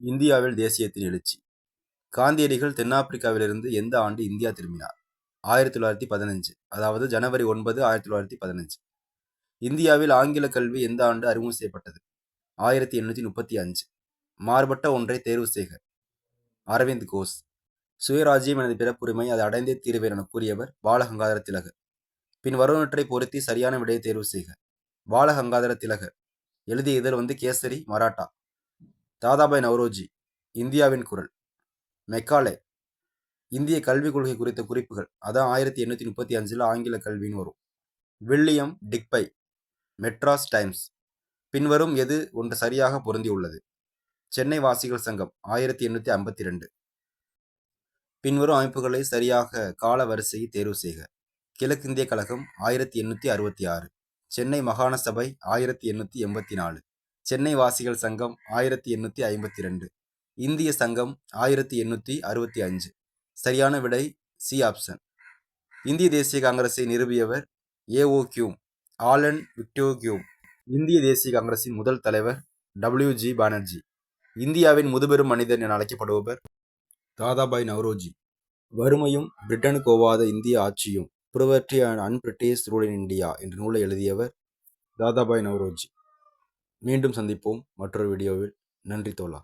இந்தியாவில் தேசியத்தின் எழுச்சி. காந்தியடிகள் தென்னாப்பிரிக்காவிலிருந்து எந்த ஆண்டு இந்தியா திரும்பினார்? 1915, அதாவது ஜனவரி 9, 1915. இந்தியாவில் ஆங்கில கல்வி எந்த ஆண்டு அறிமுகம் செய்யப்பட்டது? 1835. மாறுபட்ட ஒன்றை தேர்வு செய்க. அரவிந்த் கோஷ். சுயராஜ்யம் எனது பிறப்புரிமை, அதை அடைந்தே தீருவேன் என கூறியவர் பாலகங்காதர திலகர். பின் வருவனவற்றை பொருத்தி சரியான விடையை தேர்வு செய்க. பாலகங்காதர திலகர். எழுதிய இதழ் கேசரி, மராட்டா. தாதாபாய் நவ்ரோஜி. இந்தியாவின் குரல். மெக்காலே. இந்திய கல்விக் கொள்கை குறித்த குறிப்புகள். அதான் 1835 ஆங்கில கல்வின்னு வரும். வில்லியம் டிக்பை. மெட்ராஸ் டைம்ஸ். பின்வரும் எது ஒன்று சரியாக பொருந்தியுள்ளது? சென்னை வாசிகள் சங்கம் 1852. பின்வரும் அமைப்புகளை சரியாக கால வரிசையை தேர்வு செய்க. கிழக்கிந்திய கழகம் 1866. சென்னை மாகாண சபை 1884. சென்னை வாசிகள் சங்கம் 1852. இந்திய சங்கம் 1865. சரியான விடை சி ஆப்ஷன். இந்திய தேசிய காங்கிரஸை நிறுவியவர் ஏஓ கியூம், ஆலன் விக்டோ கியூம். இந்திய தேசிய காங்கிரசின் முதல் தலைவர் WG பானர்ஜி. இந்தியாவின் முதுபெரும் மனிதன் என அழைக்கப்படுபவர் தாதாபாய் நவ்ரோஜி. வறுமையும் பிரிட்டனுக்கு ஒவ்வாத இந்திய ஆட்சியும், புரவர்டி அண்ட் அன்பிரிட்டிஷ் ரூல் இன் இந்தியா என்ற நூலை எழுதியவர் தாதாபாய் நவ்ரோஜி. மீண்டும் சந்திப்போம் மற்றொரு வீடியோவில். நன்றி தோழா.